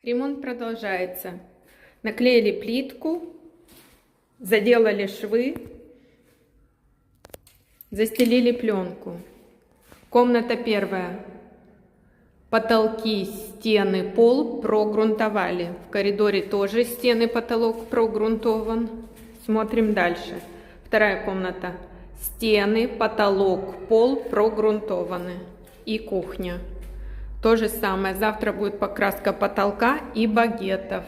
Ремонт продолжается. Наклеили плитку, заделали швы, застелили пленку. Комната первая. Потолки, стены, пол прогрунтовали. В коридоре тоже стены, потолок прогрунтован. Смотрим дальше. Вторая комната. Стены, потолок, пол прогрунтованы. И кухня. То же самое. Завтра будет покраска потолка и багетов.